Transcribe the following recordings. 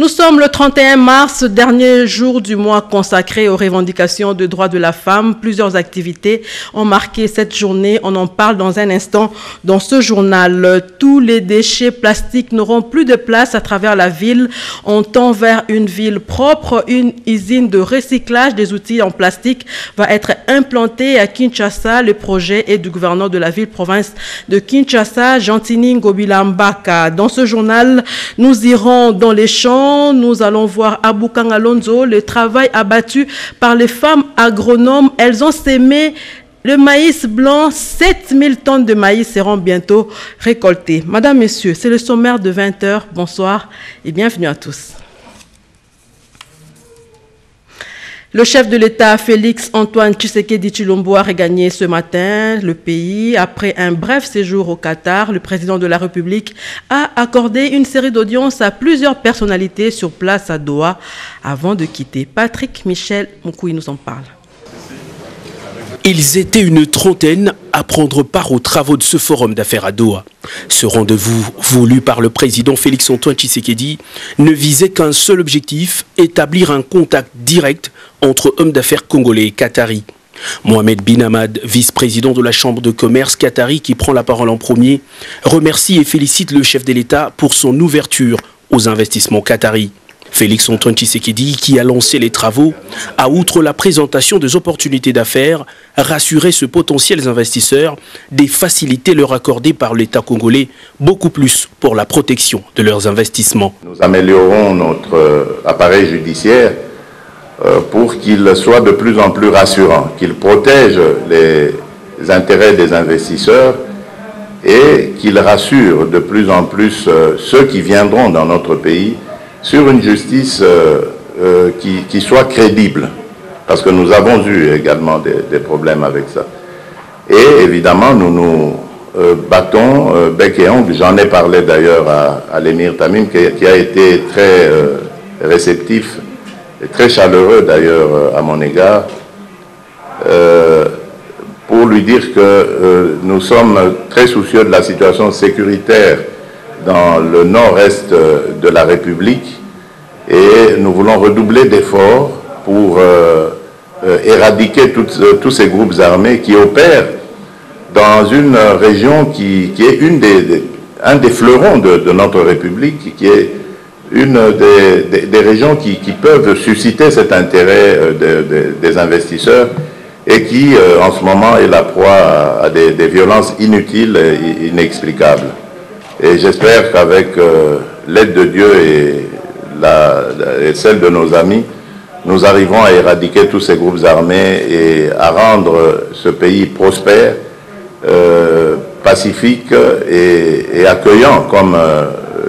Nous sommes le 31 mars, dernier jour du mois consacré aux revendications de droits de la femme. Plusieurs activités ont marqué cette journée. On en parle dans un instant dans ce journal. Tous les déchets plastiques n'auront plus de place à travers la ville. On tend vers une ville propre. Une usine de recyclage des outils en plastique va être implantée à Kinshasa. Le projet est du gouverneur de la ville-province de Kinshasa, Gentini Ngobilambaka. Dans ce journal, nous irons dans les champs. Nous allons voir Aboukang Alonso, le travail abattu par les femmes agronomes. Elles ont sémé le maïs blanc. 7000 tonnes de maïs seront bientôt récoltées. Madame, Messieurs, c'est le sommaire de 20 h. Bonsoir et bienvenue à tous. Le chef de l'État, Félix Antoine Tshisekedi Tshilombo, a regagné ce matin le pays. Après un bref séjour au Qatar, le président de la République a accordé une série d'audiences à plusieurs personnalités sur place à Doha avant de quitter. Patrick Michel Moukoui nous en parle. Ils étaient une trentaine à prendre part aux travaux de ce forum d'affaires à Doha. Ce rendez-vous, voulu par le président Félix Antoine Tshisekedi, ne visait qu'un seul objectif, établir un contact direct entre hommes d'affaires congolais et qataris. Mohamed Bin Hamad, vice-président de la Chambre de commerce qatari qui prend la parole en premier, remercie et félicite le chef de l'État pour son ouverture aux investissements qataris. Félix Antoine Tshisekedi, qui a lancé les travaux, a, outre la présentation des opportunités d'affaires, rassuré ce potentiels investisseurs des facilités leur accordées par l'État congolais, beaucoup plus pour la protection de leurs investissements. Nous améliorons notre appareil judiciaire pour qu'il soit de plus en plus rassurant, qu'il protège les intérêts des investisseurs et qu'il rassure de plus en plus ceux qui viendront dans notre pays sur une justice qui soit crédible, parce que nous avons eu également des problèmes avec ça. Et évidemment, nous nous battons bec et ongle. J'en ai parlé d'ailleurs à l'émir Tamim, qui a été très réceptif et très chaleureux d'ailleurs à mon égard, pour lui dire que nous sommes très soucieux de la situation sécuritaire dans le nord-est de la République et nous voulons redoubler d'efforts pour éradiquer tous ces groupes armés qui opèrent dans une région qui est un des fleurons de notre République, qui est une des régions qui peuvent susciter cet intérêt des investisseurs et qui en ce moment est la proie à des violences inutiles et inexplicables. Et j'espère qu'avec l'aide de Dieu et celle de nos amis, nous arrivons à éradiquer tous ces groupes armés et à rendre ce pays prospère, pacifique et accueillant comme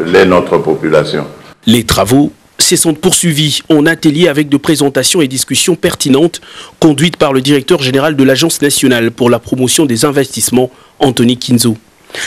l'est notre population. Les travaux se sont poursuivis en atelier avec de présentations et discussions pertinentes conduites par le directeur général de l'Agence nationale pour la promotion des investissements, Anthony Kinzo.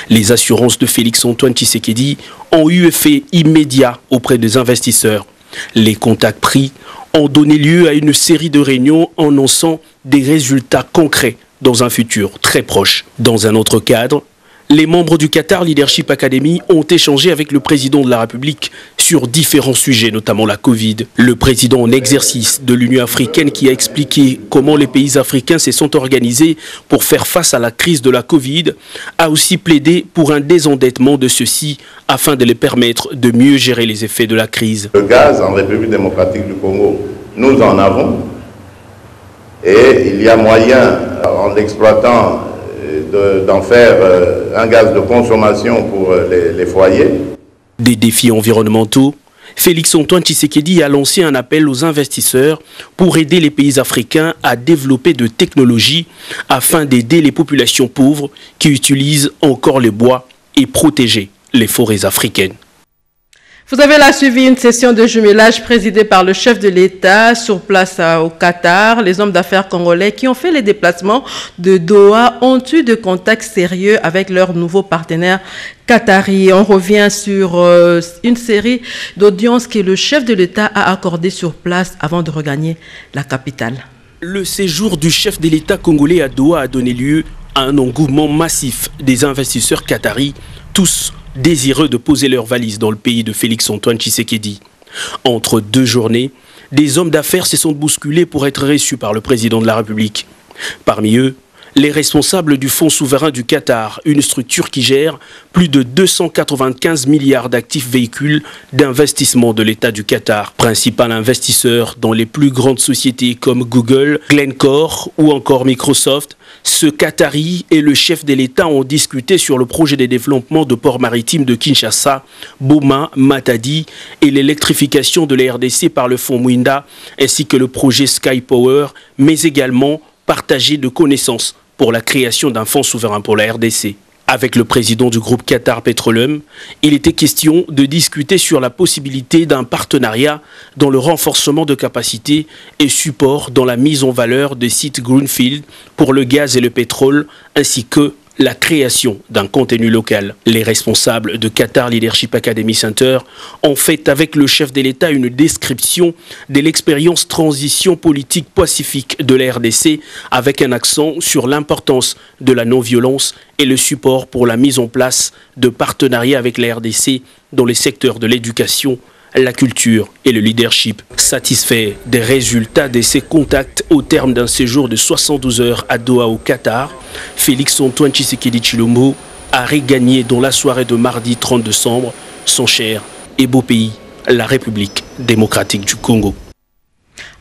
Les assurances de Félix Antoine Tshisekedi ont eu effet immédiat auprès des investisseurs. Les contacts pris ont donné lieu à une série de réunions annonçant des résultats concrets dans un futur très proche. Dans un autre cadre, les membres du Qatar Leadership Academy ont échangé avec le président de la République sur différents sujets, notamment la Covid. Le président en exercice de l'Union africaine qui a expliqué comment les pays africains se sont organisés pour faire face à la crise de la Covid a aussi plaidé pour un désendettement de ceux-ci afin de les permettre de mieux gérer les effets de la crise. Le gaz en République démocratique du Congo, nous en avons et il y a moyen en l'exploitant d'en faire un gaz de consommation pour les foyers. Des défis environnementaux, Félix Antoine Tshisekedi a lancé un appel aux investisseurs pour aider les pays africains à développer de technologies afin d'aider les populations pauvres qui utilisent encore les bois et protéger les forêts africaines. Vous avez là suivi une session de jumelage présidée par le chef de l'État sur place au Qatar. Les hommes d'affaires congolais qui ont fait les déplacements de Doha ont eu de contacts sérieux avec leurs nouveaux partenaires qataris. On revient sur une série d'audiences que le chef de l'État a accordées sur place avant de regagner la capitale. Le séjour du chef de l'État congolais à Doha a donné lieu à un engouement massif des investisseurs qataris, tous désireux de poser leurs valises dans le pays de Félix Antoine Tshisekedi. Entre deux journées, des hommes d'affaires se sont bousculés pour être reçus par le président de la République. Parmi eux, les responsables du Fonds souverain du Qatar, une structure qui gère plus de 295 milliards d'actifs véhicules d'investissement de l'État du Qatar, principal investisseur dans les plus grandes sociétés comme Google, Glencore ou encore Microsoft. Ce Qatari et le chef de l'État ont discuté sur le projet de développement de ports maritimes de Kinshasa, Boma, Matadi et l'électrification de la RDC par le Fonds Mwinda, ainsi que le projet Sky Power, mais également partager de connaissances pour la création d'un fonds souverain pour la RDC. Avec le président du groupe Qatar Petroleum, il était question de discuter sur la possibilité d'un partenariat dans le renforcement de capacités et support dans la mise en valeur des sites Greenfield pour le gaz et le pétrole, ainsi que la création d'un contenu local. Les responsables de Qatar Leadership Academy Center ont fait avec le chef de l'État une description de l'expérience transition politique pacifique de la RDC avec un accent sur l'importance de la non-violence et le support pour la mise en place de partenariats avec la RDC dans les secteurs de l'éducation, la culture et le leadership. Satisfait des résultats de ces contacts au terme d'un séjour de 72 heures à Doha au Qatar, Félix-Antoine Tshisekedi Tshilombo a regagné dans la soirée de mardi 30 décembre son cher et beau pays, la République démocratique du Congo.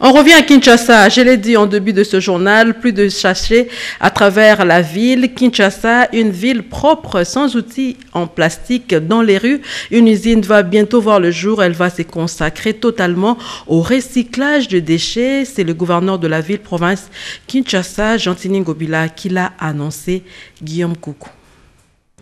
On revient à Kinshasa. Je l'ai dit en début de ce journal, plus de sachets à travers la ville. Kinshasa, une ville propre, sans outils en plastique dans les rues. Une usine va bientôt voir le jour. Elle va se consacrer totalement au recyclage de déchets. C'est le gouverneur de la ville-province Kinshasa, Gentini Ngobila, qui l'a annoncé. Guillaume Coucou.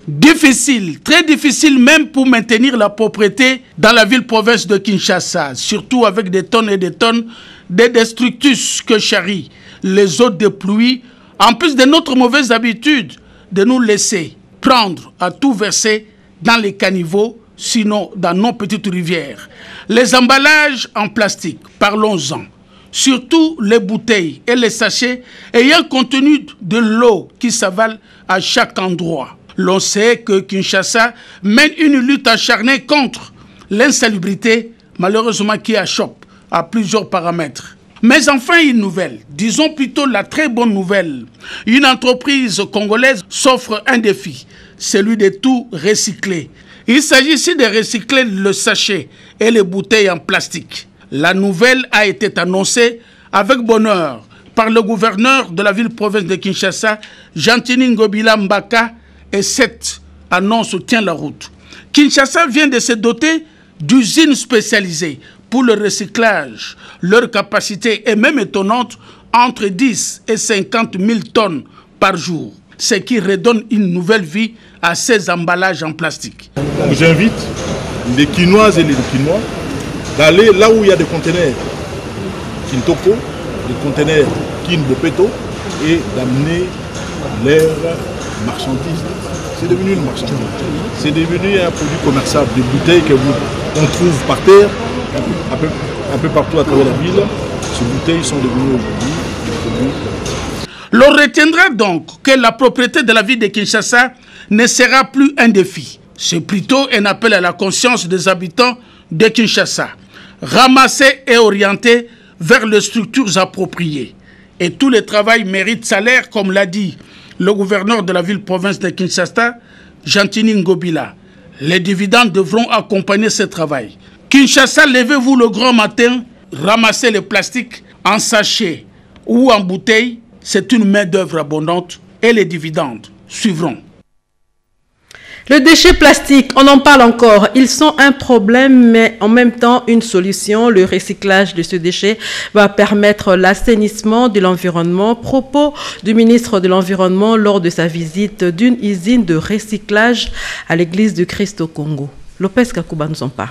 Difficile, très difficile même pour maintenir la propriété dans la ville-province de Kinshasa, surtout avec des tonnes et des tonnes de destructus que charrient les eaux de pluie, en plus de notre mauvaise habitude de nous laisser prendre à tout verser dans les caniveaux, sinon dans nos petites rivières. Les emballages en plastique, parlons-en. Surtout les bouteilles et les sachets ayant contenu de l'eau qui s'avale à chaque endroit. L'on sait que Kinshasa mène une lutte acharnée contre l'insalubrité, malheureusement qui achoppe à plusieurs paramètres. Mais enfin une nouvelle, disons plutôt la très bonne nouvelle. Une entreprise congolaise s'offre un défi, celui de tout recycler. Il s'agit ici de recycler le sachet et les bouteilles en plastique. La nouvelle a été annoncée avec bonheur par le gouverneur de la ville-province de Kinshasa, Gentini Ngobila Mbaka, et cette annonce tient la route. Kinshasa vient de se doter d'usines spécialisées pour le recyclage. Leur capacité est même étonnante, entre 10 et 50 000 tonnes par jour, ce qui redonne une nouvelle vie à ces emballages en plastique. J'invite les Kinoises et les Kinois d'aller là où il y a des conteneurs Kintoko, des conteneurs Kinbopeto, et d'amener leurs marchandises. C'est devenu une marchandise. C'est devenu un produit commerçable, des bouteilles qu'on trouve par terre, un peu partout à travers la ville. Ces bouteilles sont devenues aujourd'hui des produits commerçables. L'on retiendra donc que la propriété de la ville de Kinshasa ne sera plus un défi. C'est plutôt un appel à la conscience des habitants de Kinshasa, ramasser et orienter vers les structures appropriées. Et tout le travail mérite salaire, comme l'a dit le gouverneur de la ville-province de Kinshasa, Gentini Ngobila. Les dividendes devront accompagner ce travail. Kinshasa, levez-vous le grand matin, ramassez le plastique en sachet ou en bouteille. C'est une main-d'œuvre abondante et les dividendes suivront. Le déchet plastique, on en parle encore. Ils sont un problème, mais en même temps une solution. Le recyclage de ce déchet va permettre l'assainissement de l'environnement. Propos du ministre de l'Environnement lors de sa visite d'une usine de recyclage à l'église du Christ au Congo. Lopez Kakouba nous en parle.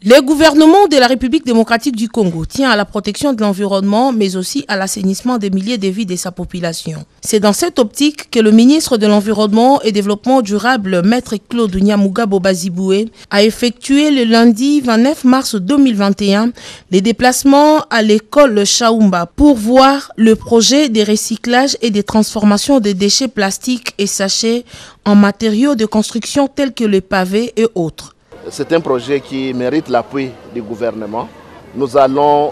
Le gouvernement de la République démocratique du Congo tient à la protection de l'environnement, mais aussi à l'assainissement des milliers de vies de sa population. C'est dans cette optique que le ministre de l'Environnement et Développement durable, Maître Claude Nyamugabo Baziboué, a effectué le lundi 29 mars 2021 les déplacements à l'école Chaoumba pour voir le projet de recyclage et de transformation des déchets plastiques et sachets en matériaux de construction tels que les pavés et autres. c'est un projet qui mérite l'appui du gouvernement. Nous allons,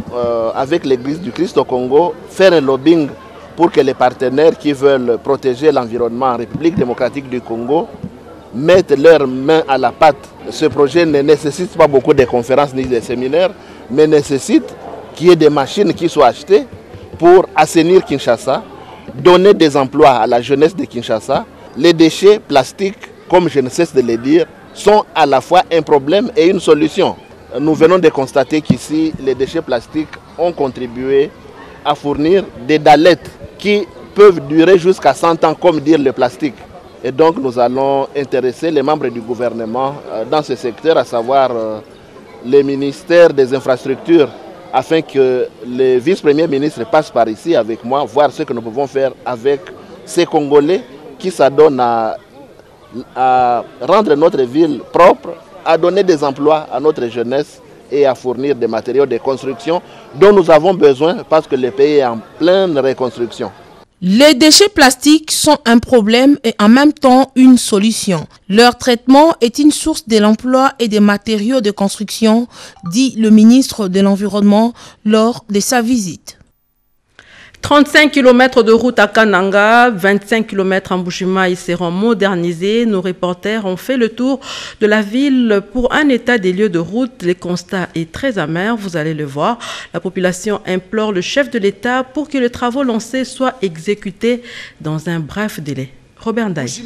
avec l'Église du Christ au Congo, faire un lobbying pour que les partenaires qui veulent protéger l'environnement en République démocratique du Congo mettent leurs mains à la pâte. Ce projet ne nécessite pas beaucoup de conférences ni de séminaires, mais nécessite qu'il y ait des machines qui soient achetées pour assainir Kinshasa, donner des emplois à la jeunesse de Kinshasa. Les déchets plastiques, comme je ne cesse de le dire, sont à la fois un problème et une solution. Nous venons de constater qu'ici, les déchets plastiques ont contribué à fournir des dallettes qui peuvent durer jusqu'à 100 ans, comme dire le plastique. Et donc nous allons intéresser les membres du gouvernement dans ce secteur, à savoir les ministères des infrastructures, afin que les vice-premiers ministres passent par ici avec moi, voir ce que nous pouvons faire avec ces Congolais qui s'adonnent à rendre notre ville propre, à donner des emplois à notre jeunesse et à fournir des matériaux de construction dont nous avons besoin parce que le pays est en pleine reconstruction. Les déchets plastiques sont un problème et en même temps une solution. Leur traitement est une source de l'emploi et des matériaux de construction, dit le ministre de l'Environnement lors de sa visite. 35 km de route à Kananga, 25 km en Mbuji-Mayi seront modernisés. Nos reporters ont fait le tour de la ville pour un état des lieux de route. Le constat est très amer, vous allez le voir. La population implore le chef de l'État pour que les travaux lancés soient exécutés dans un bref délai. Robert Ndaye.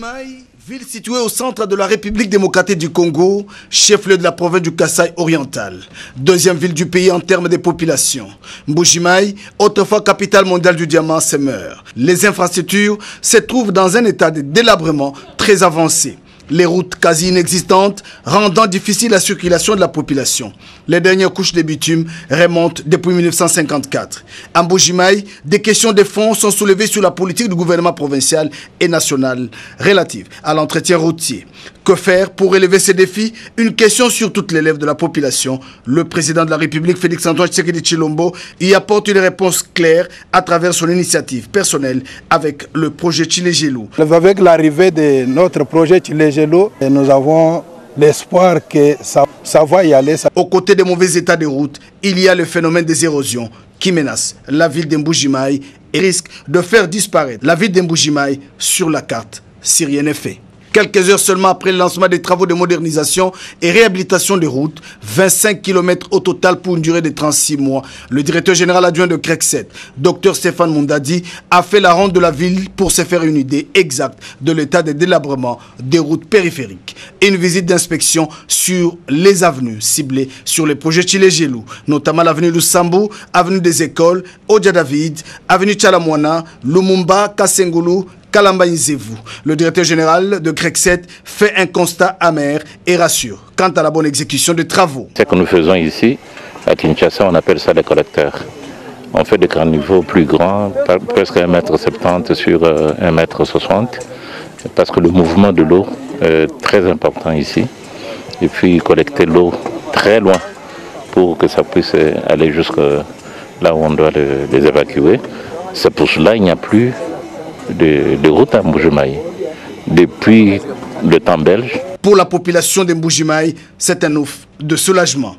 Ville située au centre de la République démocratique du Congo, chef-lieu de la province du Kasaï oriental. Deuxième ville du pays en termes de population. Mbuji-Mayi, autrefois capitale mondiale du diamant, se meurt. Les infrastructures se trouvent dans un état de délabrement très avancé. Les routes quasi inexistantes rendant difficile la circulation de la population. Les dernières couches de bitume remontent depuis 1954. En Mbuji-Mayi, des questions de fond sont soulevées sur la politique du gouvernement provincial et national relative à l'entretien routier. Que faire pour relever ces défis? Une question sur toutes les lèvres de la population. Le président de la République, Félix-Antoine Tshisekedi Tshilombo, y apporte une réponse claire à travers son initiative personnelle avec le projet Tshilé-Gelou. Avec l'arrivée de notre projet Tshilé-Gelou, nous avons l'espoir que ça va y aller. Aux côtés des mauvais états de route, il y a le phénomène des érosions qui menace la ville de Mbuji-Mayi et risque de faire disparaître la ville de Mbuji-Mayi sur la carte si rien n'est fait. Quelques heures seulement après le lancement des travaux de modernisation et réhabilitation des routes, 25 km au total pour une durée de 36 mois, le directeur général adjoint de CREC7, Dr Stéphane Mundadi, a fait la ronde de la ville pour se faire une idée exacte de l'état de délabrement des routes périphériques. Et une visite d'inspection sur les avenues ciblées sur les projets Tshilé-Gelou, notamment l'avenue Lusambo, avenue des Écoles, Odia David, avenue Tchalamouana, Lumumba, Kasengulu, Kalamba-Nzevu. Le directeur général de CREC7 fait un constat amer et rassure quant à la bonne exécution des travaux. Ce que nous faisons ici, à Kinshasa, on appelle ça des collecteurs. On fait des caniveaux plus grands, presque 1,70 m sur 1,60 m, parce que le mouvement de l'eau est très important ici. Et puis collecter l'eau très loin pour que ça puisse aller jusque là où on doit les évacuer. C'est pour cela qu'il n'y a plus de route à Mbuji-Mayi depuis le temps belge. Pour la population de Mbuji-Mayi, c'est un ouf de soulagement.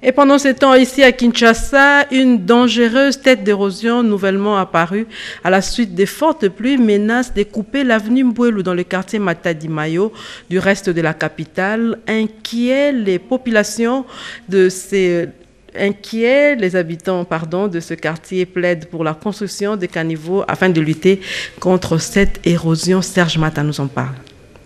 Et pendant ce temps, ici à Kinshasa, une dangereuse tête d'érosion nouvellement apparue à la suite des fortes pluies menace de couper l'avenue Mbouelou dans le quartier Matadi-Mayo du reste de la capitale. Les habitants de ce quartier plaident pour la construction de caniveaux afin de lutter contre cette érosion. Serge Mata nous en parle.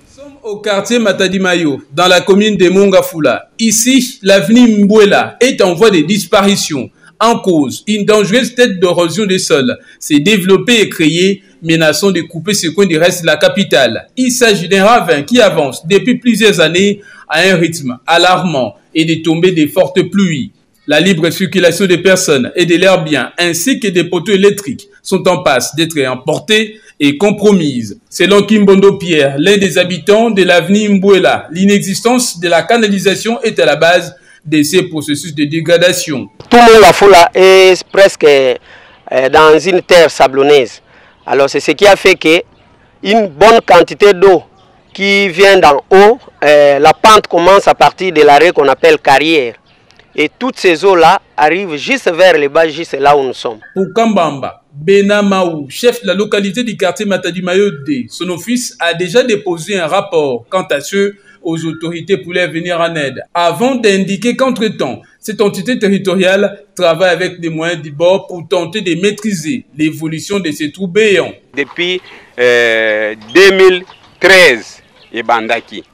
Nous sommes au quartier Matadi-Mayo, dans la commune de Mongafula. Ici, l'avenue Mbouela est en voie de disparition. En cause, une dangereuse tête d'érosion des sols s'est développée et créée, menaçant de couper ce coin du reste de la capitale. Il s'agit d'un ravin qui avance depuis plusieurs années à un rythme alarmant et de tomber des fortes pluies. La libre circulation des personnes et de leurs biens ainsi que des poteaux électriques sont en passe d'être emportés et compromises. Selon Kimbondo Pierre, l'un des habitants de l'avenue Mbouela, l'inexistence de la canalisation est à la base de ces processus de dégradation. Tout le monde, la foule est presque dans une terre sablonneuse. Alors c'est ce qui a fait qu'une bonne quantité d'eau qui vient d'en haut. La pente commence à partir de l'arrêt qu'on appelle carrière. Et toutes ces eaux-là arrivent juste vers le bas, juste là où nous sommes. Pour Kambamba, Bena Maou, chef de la localité du quartier Matadi-Mayo D, son office a déjà déposé un rapport quant à ceux aux autorités pour les venir en aide, avant d'indiquer qu'entre-temps, cette entité territoriale travaille avec des moyens du bord pour tenter de maîtriser l'évolution de ces trous béants. Depuis 2013,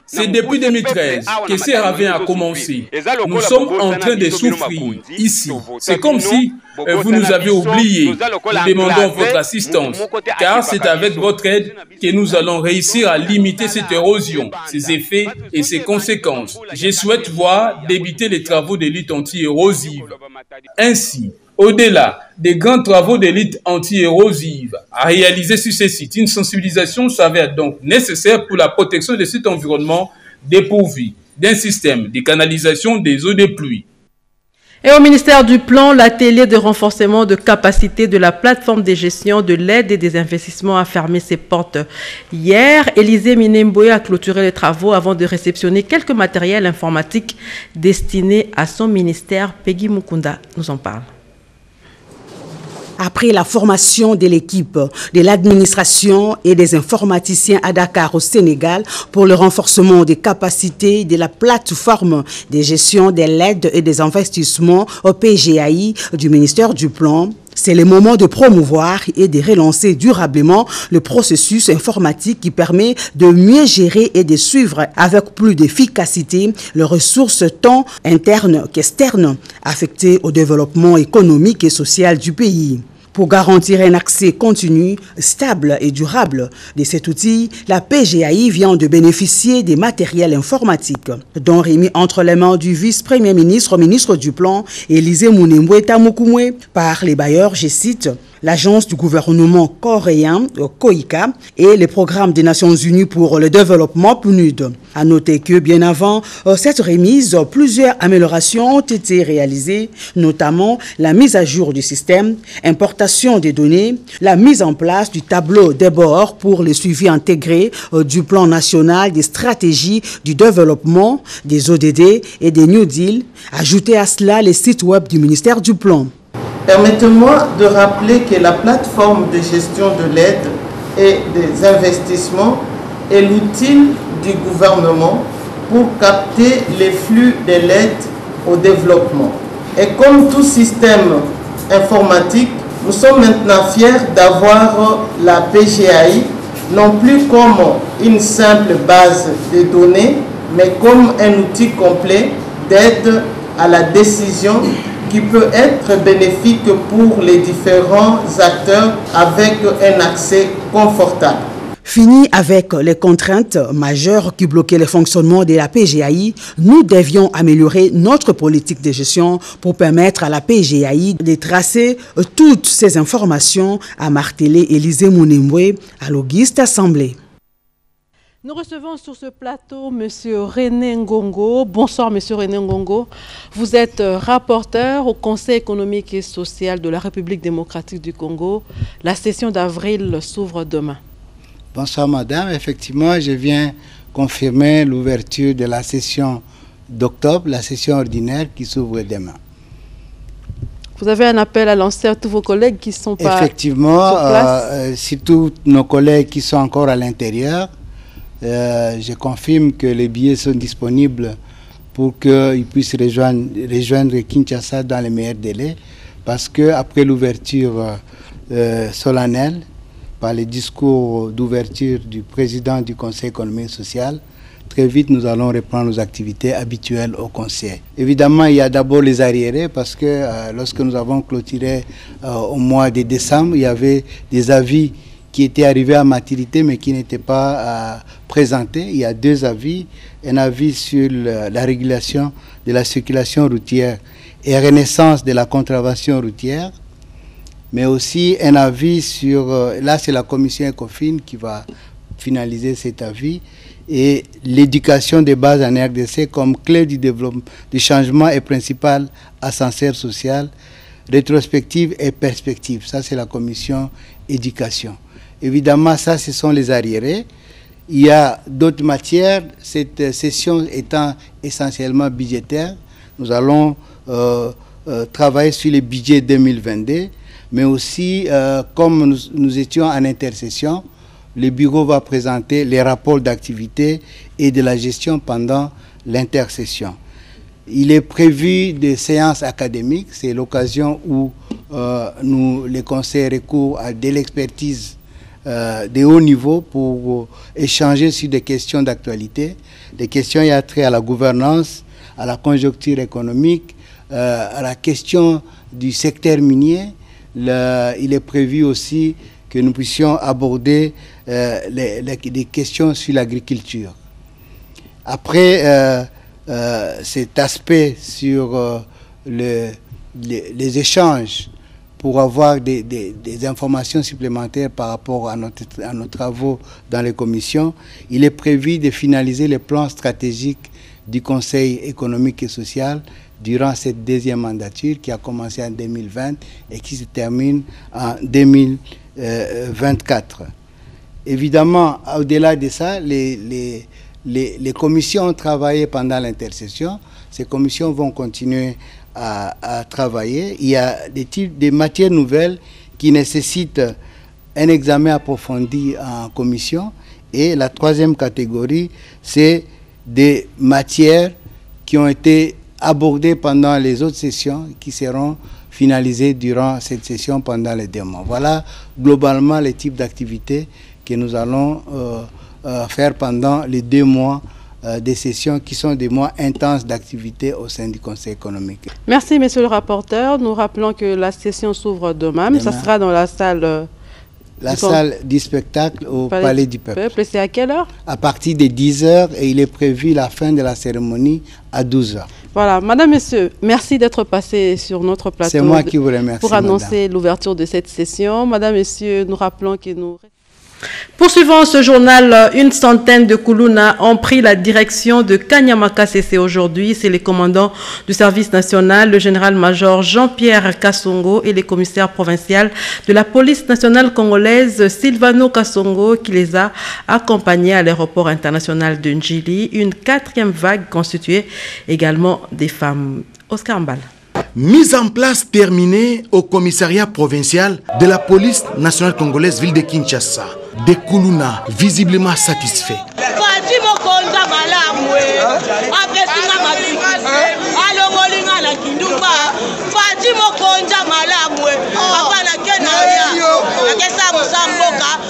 c'est depuis 2013 que ces ravins a commencé. Nous sommes en train de souffrir ici. C'est comme si vous nous avez oubliés. Nous demandons votre assistance, car c'est avec votre aide que nous allons réussir à limiter cette érosion, ses effets et ses conséquences. Je souhaite voir débuter les travaux de lutte anti-érosive. Ainsi, au-delà des grands travaux de lutte anti-érosive à réaliser sur ces sites, une sensibilisation s'avère donc nécessaire pour la protection de cet environnement dépourvu d'un système de canalisation des eaux de pluie. Et au ministère du Plan, l'atelier de renforcement de capacité de la plateforme de gestion de l'aide et des investissements a fermé ses portes hier. Élisée Minemboé a clôturé les travaux avant de réceptionner quelques matériels informatiques destinés à son ministère. Peggy Mukunda nous en parle. Après la formation de l'équipe de l'administration et des informaticiens à Dakar au Sénégal pour le renforcement des capacités de la plateforme de gestion de l'aide et des investissements au PGAI du ministère du Plan, c'est le moment de promouvoir et de relancer durablement le processus informatique qui permet de mieux gérer et de suivre avec plus d'efficacité les ressources tant internes qu'externes affectées au développement économique et social du pays. Pour garantir un accès continu, stable et durable de cet outil, la PGAI vient de bénéficier des matériels informatiques, dont remis entre les mains du vice-premier ministre au ministre du Plan, Élisée Minemboé Tamukumwe, par les bailleurs, je cite, l'agence du gouvernement coréen, COICA, et le programme des Nations Unies pour le développement, PNUD. À noter que, bien avant cette remise, plusieurs améliorations ont été réalisées, notamment la mise à jour du système, importation des données, la mise en place du tableau des bords pour le suivi intégré du plan national des stratégies du développement, des ODD et des New Deal. Ajoutez à cela les sites web du ministère du Plan. Permettez-moi de rappeler que la plateforme de gestion de l'aide et des investissements est l'outil du gouvernement pour capter les flux de l'aide au développement. Et comme tout système informatique, nous sommes maintenant fiers d'avoir la PGAI non plus comme une simple base de données, mais comme un outil complet d'aide à la décision qui peut être bénéfique pour les différents acteurs avec un accès confortable. Fini avec les contraintes majeures qui bloquaient le fonctionnement de la PGAI, nous devions améliorer notre politique de gestion pour permettre à la PGAI de tracer toutes ces informations, a martelé Élisée Minemboé à l'Auguste Assemblée. Nous recevons sur ce plateau M. René Ngongo. Bonsoir M. René Ngongo. Vous êtes rapporteur au Conseil économique et social de la République démocratique du Congo. La session d'avril s'ouvre demain. Bonsoir madame. Effectivement, je viens confirmer l'ouverture de la session d'octobre, la session ordinaire qui s'ouvre demain. Vous avez un appel à lancer à tous vos collègues qui ne sont pas effectivement, sur place? Surtout nos collègues qui sont encore à l'intérieur. Je confirme que les billets sont disponibles pour qu'ils puissent rejoindre Kinshasa dans les meilleurs délais, parce qu'après l'ouverture solennelle, par les discours d'ouverture du président du Conseil économique et social, très vite nous allons reprendre nos activités habituelles au Conseil. Évidemment, il y a d'abord les arriérés, parce que lorsque nous avons clôturé au mois de décembre, il y avait des avis qui étaient arrivés à maturité mais qui n'étaient pas présentés. Il y a deux avis, un avis sur la régulation de la circulation routière et renaissance de la contravention routière, mais aussi un avis sur, là c'est la commission ECOFIN qui va finaliser cet avis, et l'éducation des bases en RDC comme clé du développement, du changement et principal ascenseur social, rétrospective et perspective. Ça c'est la commission éducation. Évidemment, ça, ce sont les arriérés. Il y a d'autres matières, cette session étant essentiellement budgétaire. Nous allons travailler sur les budgets 2022, mais aussi, comme nous étions en intercession, le bureau va présenter les rapports d'activité et de la gestion pendant l'intercession. Il est prévu des séances académiques, c'est l'occasion où les conseils recourent à de l'expertise de haut niveau pour échanger sur des questions d'actualité, des questions ayant trait à la gouvernance, à la conjoncture économique, à la question du secteur minier. Il est prévu aussi que nous puissions aborder des questions sur l'agriculture. Après cet aspect sur les échanges pour avoir des informations supplémentaires par rapport à nos travaux dans les commissions, il est prévu de finaliser les plans stratégiques du Conseil économique et social durant cette deuxième mandature qui a commencé en 2020 et qui se termine en 2024. Évidemment, au-delà de ça, les commissions ont travaillé pendant l'intercession. Ces commissions vont continuer à travailler. Il y a des matières nouvelles qui nécessitent un examen approfondi en commission. Et la troisième catégorie, c'est des matières qui ont été abordées pendant les autres sessions qui seront finalisées durant cette session pendant les 2 mois. Voilà globalement les types d'activités que nous allons faire pendant les 2 mois des sessions qui sont des mois intenses d'activité au sein du Conseil économique. Merci, monsieur le rapporteur. Nous rappelons que la session s'ouvre demain. Ça sera dans la salle... salle du spectacle au Palais du Peuple. C'est à quelle heure? À partir de 10h et il est prévu la fin de la cérémonie à 12h. Voilà, madame, monsieur, merci d'être passé sur notre plateau. C'est moi qui vous remercie, pour annoncer l'ouverture de cette session. Madame, monsieur, nous rappelons que nous... Poursuivant ce journal, une centaine de Koulouna ont pris la direction de Kanyama-Kasese aujourd'hui. C'est les commandants du service national, le général-major Jean-Pierre Kassongo et les commissaires provinciaux de la police nationale congolaise Silvano Kassongo qui les a accompagnés à l'aéroport international de Njili. Une 4e vague constituée également des femmes. Oscar Mbal. Mise en place terminée au commissariat provincial de la police nationale congolaise ville de Kinshasa. Des Koulouna visiblement satisfaits.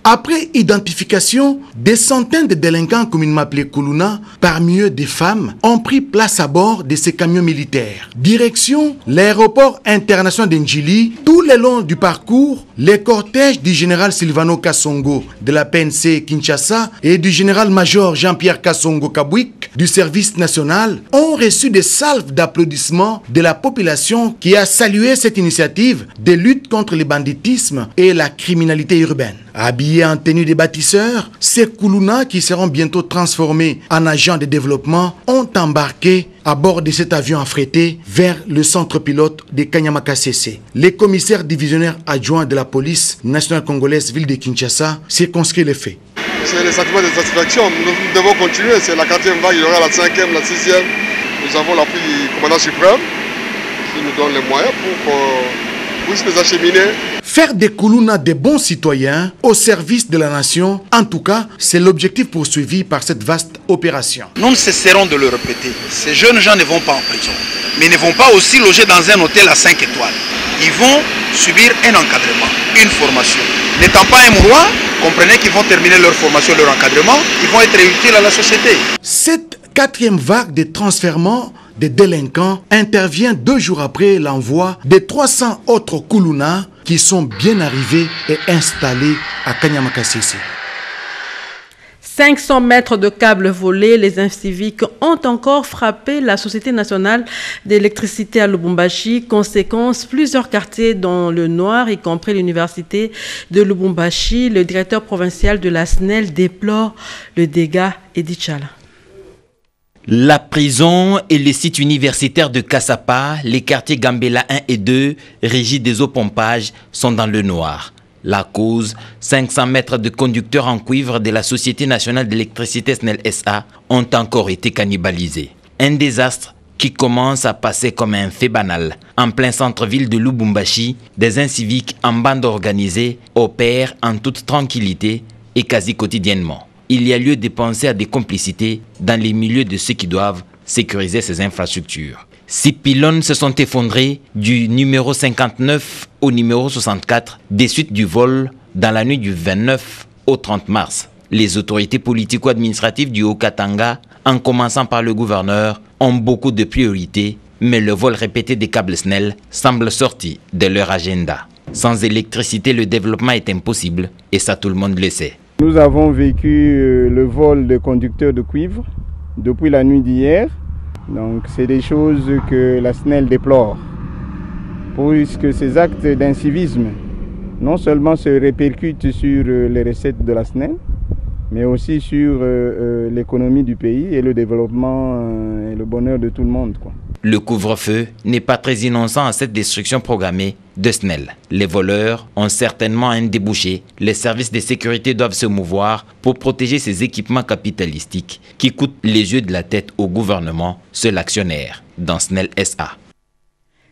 Après identification, des centaines de délinquants communément appelés Koulouna, parmi eux des femmes, ont pris place à bord de ces camions militaires. Direction l'aéroport international d'Njili. Tout le long du parcours, les cortèges du général Silvano Kassongo de la PNC Kinshasa et du général-major Jean-Pierre Kassongo Kabouik du service national ont reçu des salves d'applaudissements de la population qui a salué cette initiative de lutte contre le banditisme et la criminalité urbaine. Habillés en tenue des bâtisseurs, ces Koulouna qui seront bientôt transformés en agents de développement ont embarqué à bord de cet avion affrété vers le centre pilote de Kanyama-Kasese. Les commissaires divisionnaires adjoints de la police nationale congolaise ville de Kinshasa circonscrit les faits. C'est le sentiment de satisfaction. Nous devons continuer. C'est la 4e vague, il y aura la 5e, la 6e. Nous avons l'appui du commandant suprême qui nous donne les moyens pour puisse les acheminer. Faire des Koulouna des bons citoyens au service de la nation, en tout cas, c'est l'objectif poursuivi par cette vaste opération. Nous ne cesserons de le répéter. Ces jeunes gens ne vont pas en prison, mais ils ne vont pas aussi loger dans un hôtel à 5 étoiles. Ils vont subir un encadrement, une formation. N'étant pas un roi, comprenez qu'ils vont terminer leur formation, leur encadrement, ils vont être utiles à la société. Cette 4e vague de transfèrement des délinquants intervient 2 jours après l'envoi de 300 autres Koulouna qui sont bien arrivés et installés à Kanyama-Kasese. 500 mètres de câbles volés, les inciviques ont encore frappé la Société nationale d'électricité à Lubumbashi. Conséquence, plusieurs quartiers dans le noir, y compris l'université de Lubumbashi. Le directeur provincial de la SNEL déplore le dégât. Edith Chala. La prison et les sites universitaires de Kassapa, les quartiers Gambela 1 et 2, régis des eaux pompages, sont dans le noir. La cause, 500 mètres de conducteurs en cuivre de la Société nationale d'électricité SNEL SA ont encore été cannibalisés. Un désastre qui commence à passer comme un fait banal. En plein centre-ville de Lubumbashi, des inciviques en bande organisée opèrent en toute tranquillité et quasi quotidiennement. Il y a lieu de penser à des complicités dans les milieux de ceux qui doivent sécuriser ces infrastructures. 6 pylônes se sont effondrés du numéro 59 au numéro 64 des suites du vol dans la nuit du 29 au 30 mars. Les autorités politico-administratives du Haut-Katanga, en commençant par le gouverneur, ont beaucoup de priorités, mais le vol répété des câbles SNEL semble sorti de leur agenda. Sans électricité, le développement est impossible, et ça tout le monde le sait. Nous avons vécu le vol de conducteurs de cuivre depuis la nuit d'hier. Donc c'est des choses que la SNEL déplore, puisque ces actes d'incivisme non seulement se répercutent sur les recettes de la SNEL, mais aussi sur l'économie du pays et le développement et le bonheur de tout le monde, quoi. Le couvre-feu n'est pas très innocent à cette destruction programmée de SNEL. Les voleurs ont certainement un débouché. Les services de sécurité doivent se mouvoir pour protéger ces équipements capitalistiques qui coûtent les yeux de la tête au gouvernement, seul actionnaire dans SNEL SA.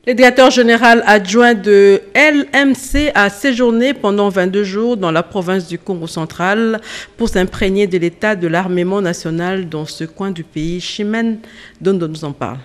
Le directeur général adjoint de LMC a séjourné pendant 22 jours dans la province du Congo central pour s'imprégner de l'état de l'armement national dans ce coin du pays. Chimène Dondo nous en parle.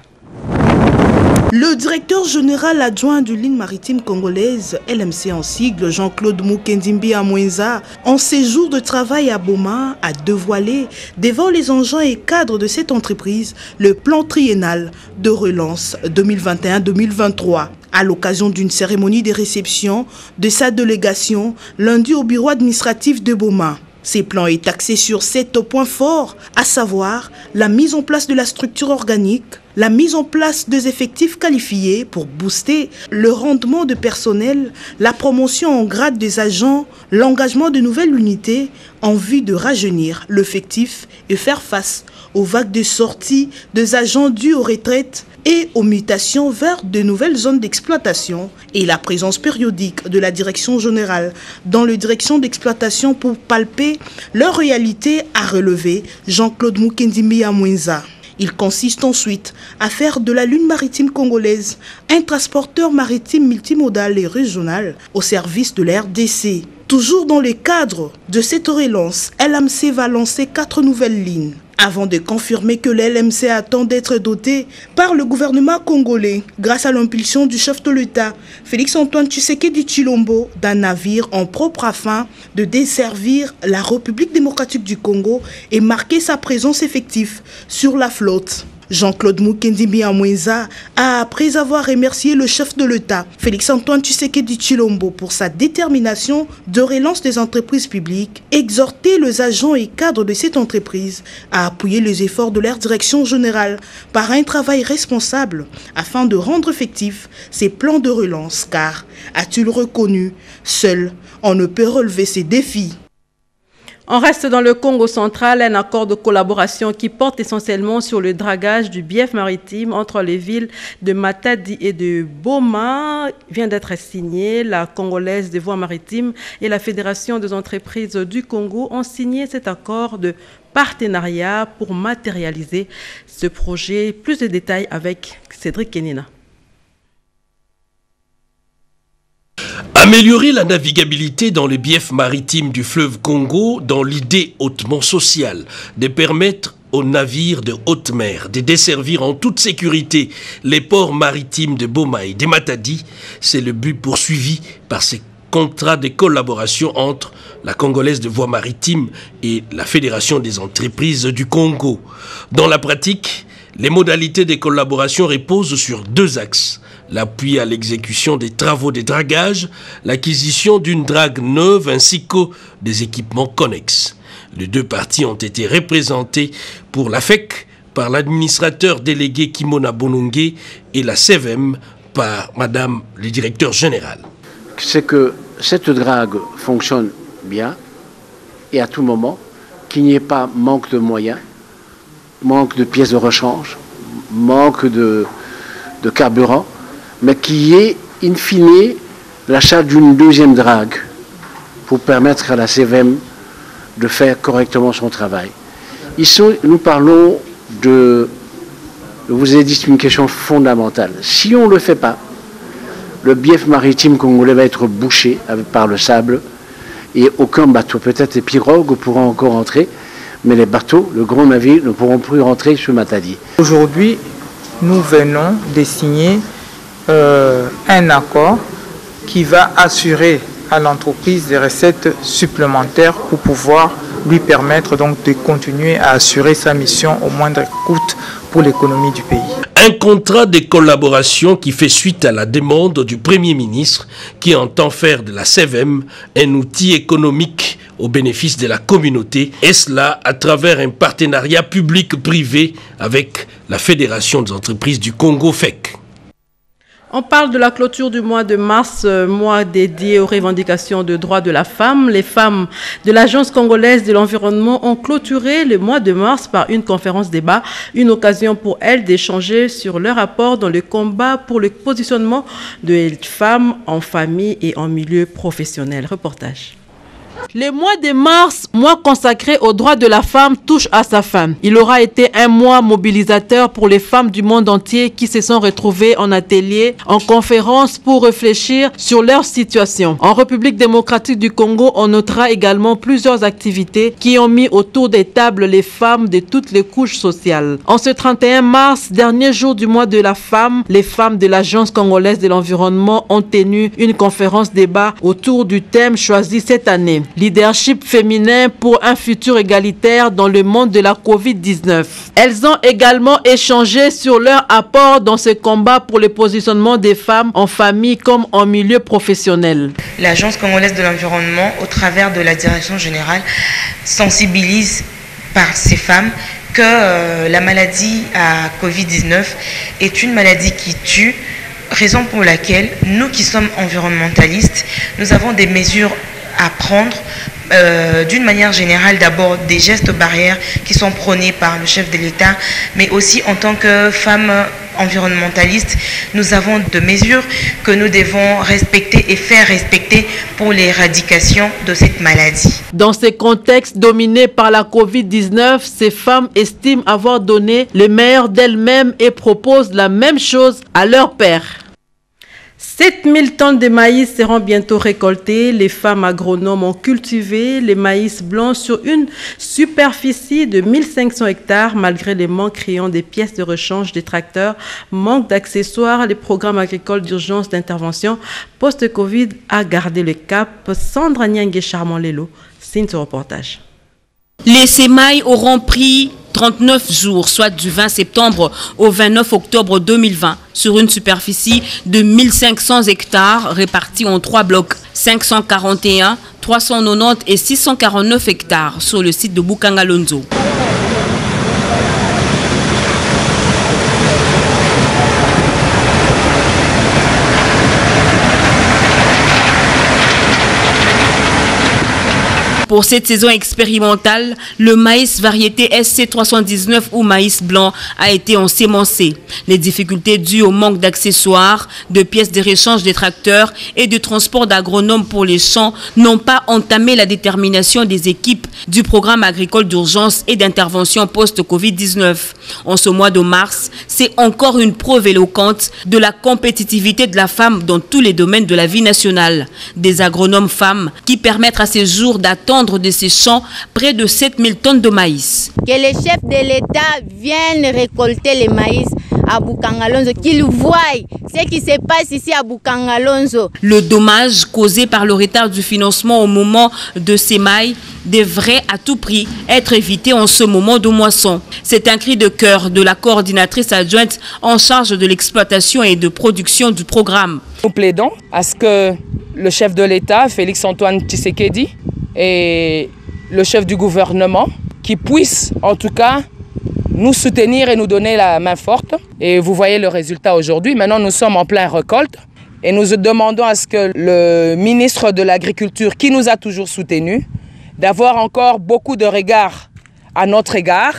Le directeur général adjoint de ligne maritime congolaise, LMC en sigle, Jean-Claude Mukendimbi Amwenza, en séjour de travail à Boma, a dévoilé devant les engins et cadres de cette entreprise le plan triennal de relance 2021-2023. À l'occasion d'une cérémonie de réception de sa délégation lundi au bureau administratif de Boma. Ces plans est axé sur 7 points forts, à savoir la mise en place de la structure organique, la mise en place des effectifs qualifiés pour booster le rendement de personnel, la promotion en grade des agents, l'engagement de nouvelles unités en vue de rajeunir l'effectif et faire face aux vagues de sortie des agents dus aux retraites et aux mutations vers de nouvelles zones d'exploitation et la présence périodique de la direction générale dans les directions d'exploitation pour palper leur réalité, a relevé Jean-Claude Mukendimbi Amwenza. Il consiste ensuite à faire de la ligne maritime congolaise un transporteur maritime multimodal et régional au service de la RDC. Toujours dans le cadre de cette relance, LMC va lancer 4 nouvelles lignes. Avant de confirmer que l'LMC attend d'être doté par le gouvernement congolais, grâce à l'impulsion du chef de l'État, Félix-Antoine Tshisekedi Tshilombo, d'un navire en propre afin de desservir la République démocratique du Congo et marquer sa présence effective sur la flotte. Jean-Claude Mukendimbi Amwenza a, après avoir remercié le chef de l'État, Félix-Antoine Tshisekedi Tshilombo, pour sa détermination de relance des entreprises publiques, exhorté les agents et cadres de cette entreprise à appuyer les efforts de leur direction générale par un travail responsable afin de rendre effectifs ces plans de relance, car, a-t-il reconnu, seul on ne peut relever ces défis. On reste dans le Congo central, un accord de collaboration qui porte essentiellement sur le dragage du bief maritime entre les villes de Matadi et de Boma vient d'être signé. La Congolaise des voies maritimes et la Fédération des entreprises du Congo ont signé cet accord de partenariat pour matérialiser ce projet. Plus de détails avec Cédric Kenina. Améliorer la navigabilité dans les biefs maritimes du fleuve Congo dans l'idée hautement sociale de permettre aux navires de haute mer de desservir en toute sécurité les ports maritimes de Boma et de Matadi, c'est le but poursuivi par ces contrats de collaboration entre la Congolaise de voies maritimes et la Fédération des entreprises du Congo. Dans la pratique, les modalités de collaboration reposent sur 2 axes. L'appui à l'exécution des travaux de dragage, l'acquisition d'une drague neuve ainsi que des équipements connexes. Les 2 parties ont été représentées pour la FEC par l'administrateur délégué Kimona Bonongue et la CEVEM par Madame le directeur général. C'est que cette drague fonctionne bien et à tout moment, qu'il n'y ait pas manque de moyens, manque de pièces de rechange, manque de carburant, mais qu'il y ait, in fine, l'achat d'une 2e drague pour permettre à la CVM de faire correctement son travail. Ici, nous parlons de, je vous ai dit, c'est une question fondamentale. Si on ne le fait pas, le bief maritime congolais va être bouché par le sable et aucun bateau, peut-être les pirogues pourront encore entrer, mais les bateaux, le gros navire, ne pourront plus rentrer sur Matadi. Aujourd'hui, nous venons de signer un accord qui va assurer à l'entreprise des recettes supplémentaires pour pouvoir lui permettre donc de continuer à assurer sa mission au moindre coût pour l'économie du pays. Un contrat de collaboration qui fait suite à la demande du Premier ministre qui entend faire de la CVM un outil économique au bénéfice de la communauté, et cela à travers un partenariat public-privé avec la Fédération des entreprises du Congo, FEC. On parle de la clôture du mois de mars, mois dédié aux revendications de droits de la femme. Les femmes de l'Agence congolaise de l'environnement ont clôturé le mois de mars par une conférence débat, une occasion pour elles d'échanger sur leur rapport dans le combat pour le positionnement des femmes en famille et en milieu professionnel. Reportage. Le mois de mars, mois consacré aux droits de la femme, touche à sa fin. Il aura été un mois mobilisateur pour les femmes du monde entier qui se sont retrouvées en atelier, en conférence pour réfléchir sur leur situation. En République démocratique du Congo, on notera également plusieurs activités qui ont mis autour des tables les femmes de toutes les couches sociales. En ce 31 mars, dernier jour du mois de la femme, les femmes de l'Agence congolaise de l'environnement ont tenu une conférence débat autour du thème choisi cette année. Leadership féminin pour un futur égalitaire dans le monde de la Covid-19. Elles ont également échangé sur leur apport dans ce combat pour le positionnement des femmes en famille comme en milieu professionnel. L'Agence congolaise de l'environnement, au travers de la direction générale, sensibilise par ces femmes que la maladie à Covid-19 est une maladie qui tue, raison pour laquelle nous qui sommes environnementalistes, nous avons des mesures à prendre d'une manière générale, d'abord des gestes barrières qui sont prônés par le chef de l'État, mais aussi en tant que femmes environnementalistes, nous avons des mesures que nous devons respecter et faire respecter pour l'éradication de cette maladie. Dans ce contexte dominé par la Covid-19, ces femmes estiment avoir donné le meilleur d'elles-mêmes et proposent la même chose à leurs pairs. 7000 tonnes de maïs seront bientôt récoltées. Les femmes agronomes ont cultivé les maïs blancs sur une superficie de 1500 hectares. Malgré les manques criants des pièces de rechange des tracteurs, manque d'accessoires, les programmes agricoles d'urgence d'intervention post-Covid a gardé le cap. Sandra Niangue Charmant-Lelo signe ce reportage. Les sémailles auront pris 39 jours, soit du 20 septembre au 29 octobre 2020, sur une superficie de 1500 hectares répartis en 3 blocs, 541, 390 et 649 hectares sur le site de Bukangalonzo. Pour cette saison expérimentale, le maïs variété SC319 ou maïs blanc a été ensémencé. Les difficultés dues au manque d'accessoires, de pièces de réchange des tracteurs et de transport d'agronomes pour les champs n'ont pas entamé la détermination des équipes du programme agricole d'urgence et d'intervention post-Covid-19. En ce mois de mars, c'est encore une preuve éloquente de la compétitivité de la femme dans tous les domaines de la vie nationale. Des agronomes femmes qui permettent à ces jours d'attendre de ces champs près de 7000 tonnes de maïs. Que les chefs de l'État viennent récolter les maïs à Bukangalonzo, qu'ils voient ce qui se passe ici à Bukangalonzo. Le dommage causé par le retard du financement au moment de ces mailles devrait à tout prix être évité en ce moment de moisson. C'est un cri de cœur de la coordinatrice adjointe en charge de l'exploitation et de production du programme. Nous plaidons à ce que le chef de l'État, Félix-Antoine Tshisekedi, et le chef du gouvernement, qui puissent en tout cas nous soutenir et nous donner la main forte. Et vous voyez le résultat aujourd'hui. Maintenant, nous sommes en pleine récolte et nous demandons à ce que le ministre de l'Agriculture, qui nous a toujours soutenus, d'avoir encore beaucoup de regard à notre égard,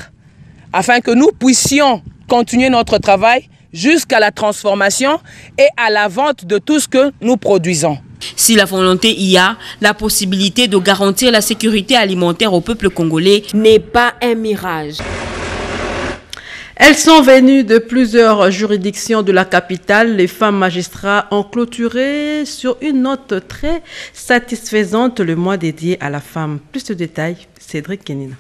afin que nous puissions continuer notre travail jusqu'à la transformation et à la vente de tout ce que nous produisons. Si la volonté y a, la possibilité de garantir la sécurité alimentaire au peuple congolais n'est pas un mirage. Elles sont venues de plusieurs juridictions de la capitale. Les femmes magistrats ont clôturé sur une note très satisfaisante le mois dédié à la femme. Plus de détails, Cédric Kenina.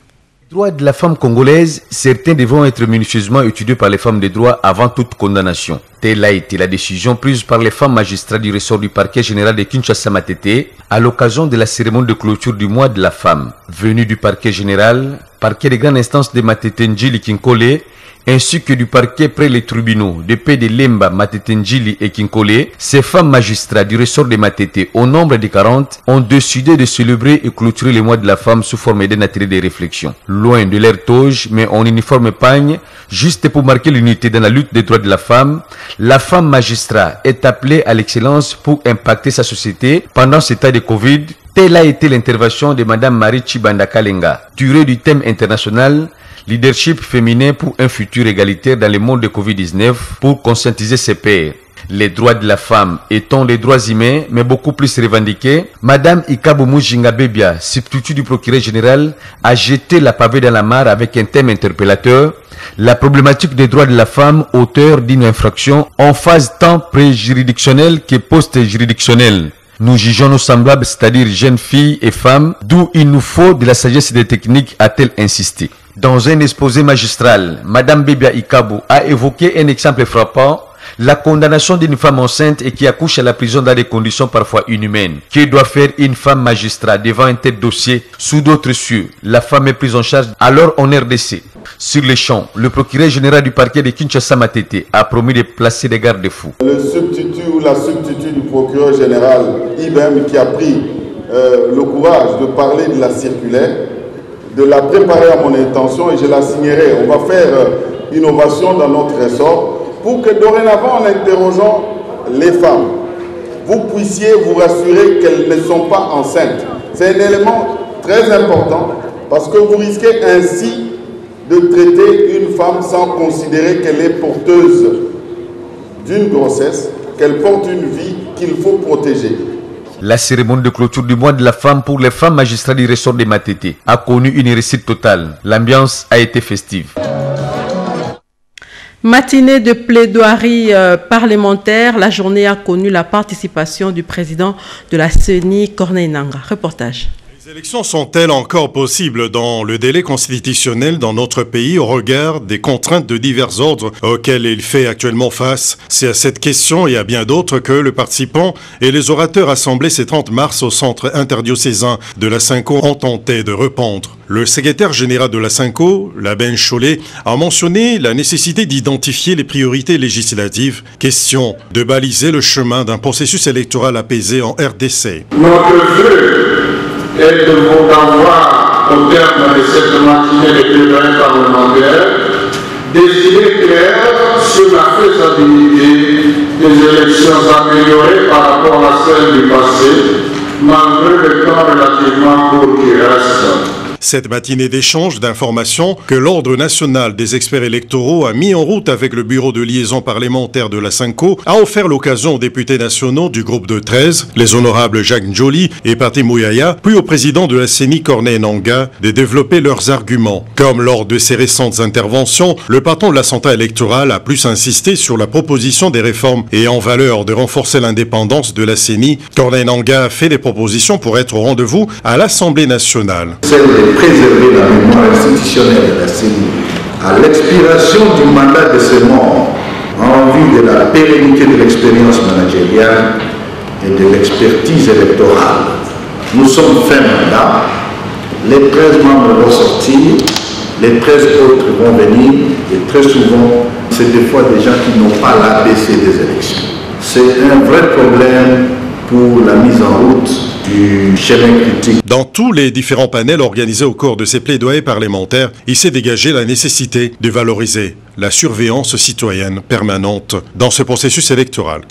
Droits de la femme congolaise, certains devront être minutieusement étudiés par les femmes de droit avant toute condamnation. Telle a été la décision prise par les femmes magistrats du ressort du parquet général de Kinshasa-Matete à l'occasion de la cérémonie de clôture du mois de la femme. Venus du parquet général, parquet de grande instance de Matete Njili Kinkole, ainsi que du parquet près les tribunaux de paix de Lemba, Matete Njili et Kinkole, ces femmes magistrats du ressort de Matete, au nombre de 40, ont décidé de célébrer et clôturer le mois de la femme sous forme d'un atelier de réflexion. Loin de leur toge, mais en uniforme pagne, juste pour marquer l'unité dans la lutte des droits de la femme magistrat est appelée à l'excellence pour impacter sa société pendant ce temps de Covid. Telle a été l'intervention de Mme Marie Chibanda Kalenga, durée du thème international Leadership féminin pour un futur égalitaire dans le monde de Covid-19 pour conscientiser ses pairs. Les droits de la femme étant les droits humains, mais beaucoup plus revendiqués, Mme Ikabu Mujinga Bebia, substitut du procureur général, a jeté la pavée dans la mare avec un thème interpellateur, la problématique des droits de la femme, auteur d'une infraction en phase tant pré-juridictionnelle que post-juridictionnelle. Nous jugeons nos semblables, c'est-à-dire jeunes filles et femmes, d'où il nous faut de la sagesse et des techniques, a-t-elle insisté. Dans un exposé magistral, Mme Bebia Ikabu a évoqué un exemple frappant, la condamnation d'une femme enceinte et qui accouche à la prison dans des conditions parfois inhumaines. Que doit faire une femme magistrat devant un tel dossier sous d'autres cieux? La femme est prise en charge alors en RDC. Sur les champs, le procureur général du parquet de Kinshasa-Matete a promis de placer des garde-fous. Le substitut ou la substitut du procureur général IBM qui a pris le courage de parler de la circulaire, de la préparer à mon intention et je la signerai. On va faire innovation dans notre ressort pour que dorénavant, en interrogeant les femmes, vous puissiez vous rassurer qu'elles ne sont pas enceintes. C'est un élément très important parce que vous risquez ainsi de traiter une femme sans considérer qu'elle est porteuse d'une grossesse, qu'elle porte une vie qu'il faut protéger. La cérémonie de clôture du mois de la femme pour les femmes magistrats du ressort de Matete a connu une réussite totale. L'ambiance a été festive. Matinée de plaidoirie parlementaire, la journée a connu la participation du président de la CENI, Corneille Nangaa. Reportage. Les élections sont-elles encore possibles dans le délai constitutionnel dans notre pays au regard des contraintes de divers ordres auxquelles il fait actuellement face? C'est à cette question et à bien d'autres que le participant et les orateurs assemblés ce 30 mars au centre interdiocésain de la Cinco ont tenté de répondre. Le secrétaire général de la Cinco, Laben Cholet, a mentionné la nécessité d'identifier les priorités législatives, question de baliser le chemin d'un processus électoral apaisé en RDC. Notre vœu est de vous avoir, au terme de cette matinée de plaidoyer parlementaire, des idées claires sur la faisabilité des élections améliorées par rapport à celles du passé, malgré le temps relativement court qui reste. Cette matinée d'échange d'informations que l'Ordre national des experts électoraux a mis en route avec le bureau de liaison parlementaire de la Cinco a offert l'occasion aux députés nationaux du groupe de 13, les honorables Jacques Njoli et Patrick Mouyaya, puis au président de la CENI Corneille Nangaa, de développer leurs arguments. Comme lors de ses récentes interventions, le patron de la centrale électorale a plus insisté sur la proposition des réformes et en valeur de renforcer l'indépendance de la CENI. Corneille Nangaa a fait des propositions pour être au rendez-vous à l'Assemblée nationale. Préserver la mémoire institutionnelle de la CENI à l'expiration du mandat de ces membres en vue de la pérennité de l'expérience managériale et de l'expertise électorale. Nous sommes fin mandat, les 13 membres vont sortir, les 13 autres vont venir et très souvent, c'est des fois des gens qui n'ont pas l'ABC des élections. C'est un vrai problème pour la mise en route du chemin critique. Dans tous les différents panels organisés au cours de ces plaidoyers parlementaires, il s'est dégagé la nécessité de valoriser la surveillance citoyenne permanente dans ce processus électoral.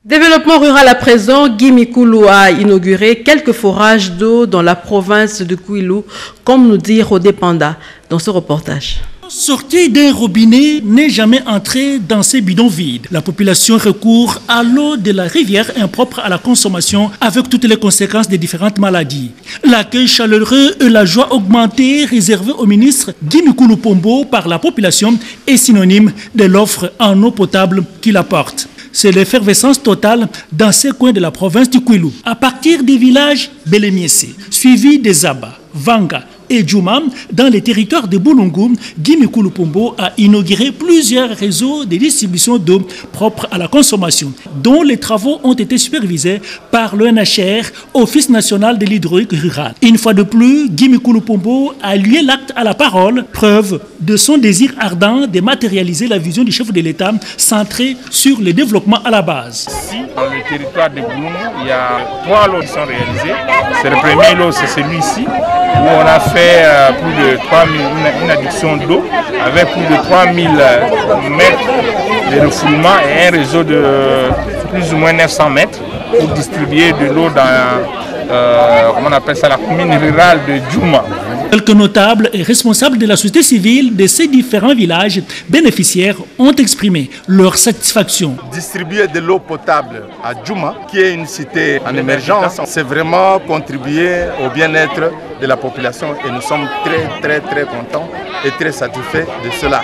Développement rural à présent, Guy Mikulu a inauguré quelques forages d'eau dans la province de Kwilu, comme nous dit Rodé Panda dans ce reportage. Sortie d'un robinet n'est jamais entrée dans ces bidons vides. La population recourt à l'eau de la rivière impropre à la consommation avec toutes les conséquences des différentes maladies. L'accueil chaleureux et la joie augmentée réservée au ministre Guy Mikulu Pombo par la population est synonyme de l'offre en eau potable qu'il apporte. C'est l'effervescence totale dans ces coins de la province du Kwilu. À partir des villages Belemiese, suivis des Zaba, Vanga et Djouma, dans les territoires de Boulungu, Guy Mikulu Pombo a inauguré plusieurs réseaux de distribution d'eau propre à la consommation, dont les travaux ont été supervisés par l'ONHR, Office national de l'hydraulique rurale. Une fois de plus, Guy Mikulu Pombo a lié l'acte à la parole, preuve de son désir ardent de matérialiser la vision du chef de l'État centrée sur le développement à la base. Ici, dans le territoire de Boulungu, il y a 3 lots qui sont réalisés. C'est le premier lot, c'est celui-ci, où on a fait plus de 3000, une adduction d'eau avec plus de 3000 mètres de refoulement et un réseau de plus ou moins 900 mètres pour distribuer de l'eau dans comment on appelle ça, la commune rurale de Djouma. Quelques notables et responsables de la société civile de ces différents villages bénéficiaires ont exprimé leur satisfaction. Distribuer de l'eau potable à Djouma, qui est une cité en émergence, c'est vraiment contribuer au bien-être de la population et nous sommes très contents et très satisfaits de cela.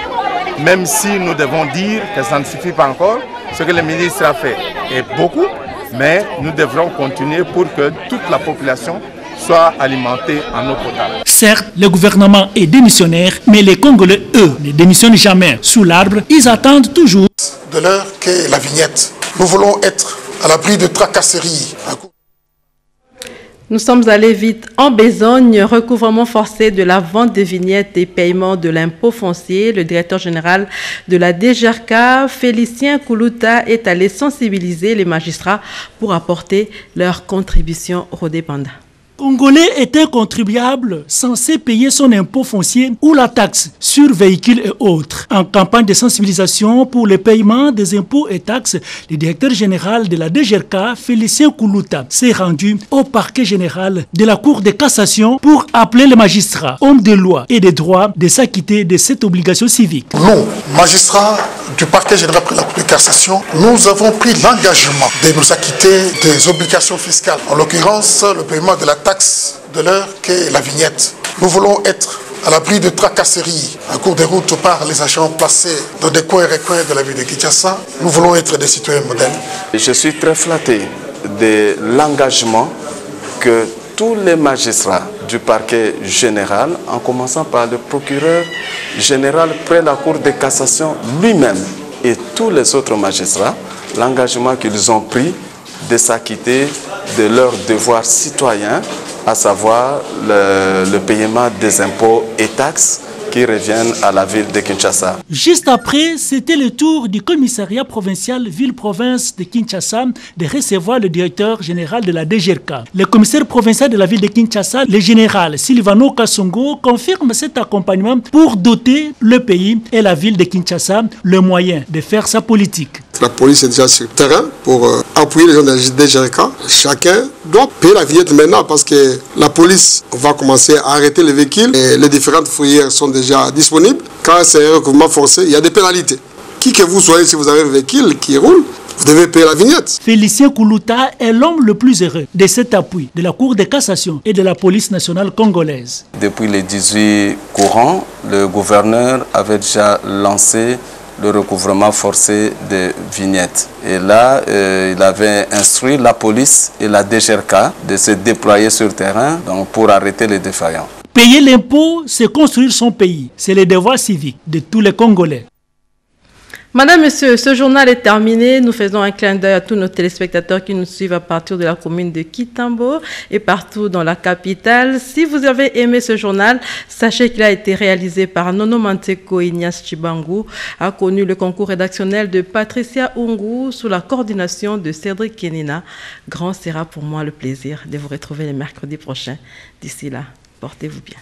Même si nous devons dire que ça ne suffit pas encore, ce que le ministre a fait est beaucoup, mais nous devrons continuer pour que toute la population soit alimentée en eau potable. Certes, le gouvernement est démissionnaire, mais les Congolais, eux, ne démissionnent jamais. Sous l'arbre, ils attendent toujours. De l'heure qu'est la vignette, nous voulons être à l'abri de tracasseries. Nous sommes allés vite en besogne, recouvrement forcé de la vente des vignettes et paiement de l'impôt foncier. Le directeur général de la DGRK, Félicien Koulouta, est allé sensibiliser les magistrats pour apporter leur contribution au dépendant. Congolais est un contribuable censé payer son impôt foncier ou la taxe sur véhicules et autres. En campagne de sensibilisation pour le paiement des impôts et taxes, le directeur général de la DGRK, Félicien Koulouta, s'est rendu au parquet général de la Cour de cassation pour appeler les magistrats, hommes de loi et de droit, de s'acquitter de cette obligation civique. Nous, magistrats du parquet général de la Cour de cassation, nous avons pris l'engagement de nous acquitter des obligations fiscales. En l'occurrence, le paiement de la taxe de l'heure qu'est la vignette. Nous voulons être à l'abri de tracasseries en cours de route par les agents placés dans des coins et recoins de la ville de Kinshasa. Nous voulons être des citoyens modèles. Je suis très flatté de l'engagement que tous les magistrats du parquet général, en commençant par le procureur général près la Cour de cassation lui-même et tous les autres magistrats, l'engagement qu'ils ont pris de s'acquitter de leurs devoirs citoyens, à savoir le paiement des impôts et taxes qui reviennent à la ville de Kinshasa. Juste après, c'était le tour du commissariat provincial ville-province de Kinshasa de recevoir le directeur général de la DGRK. Le commissaire provincial de la ville de Kinshasa, le général Silvano Kassongo, confirme cet accompagnement pour doter le pays et la ville de Kinshasa le moyen de faire sa politique. La police est déjà sur le terrain pour appuyer les gens de la DGRK. Chacun doit payer la vignette maintenant parce que la police va commencer à arrêter les véhicules et les différentes fourrières sont déjà disponibles. Quand c'est un recouvrement forcé, il y a des pénalités. Qui que vous soyez, si vous avez un véhicule qui roule, vous devez payer la vignette. Félicien Koulouta est l'homme le plus heureux de cet appui de la Cour de cassation et de la police nationale congolaise. Depuis le 18 courant, le gouverneur avait déjà lancé le recouvrement forcé de vignettes. Et là, il avait instruit la police et la DGRK de se déployer sur le terrain donc, pour arrêter les défaillants. Payer l'impôt, c'est construire son pays. C'est le devoir civique de tous les Congolais. Madame, Monsieur, ce journal est terminé. Nous faisons un clin d'œil à tous nos téléspectateurs qui nous suivent à partir de la commune de Kitambo et partout dans la capitale. Si vous avez aimé ce journal, sachez qu'il a été réalisé par Nono Manteko Ignace Chibangu, a connu le concours rédactionnel de Patricia Ungu sous la coordination de Cédric Kenina. Grand sera pour moi le plaisir de vous retrouver le mercredi prochain. D'ici là, portez-vous bien.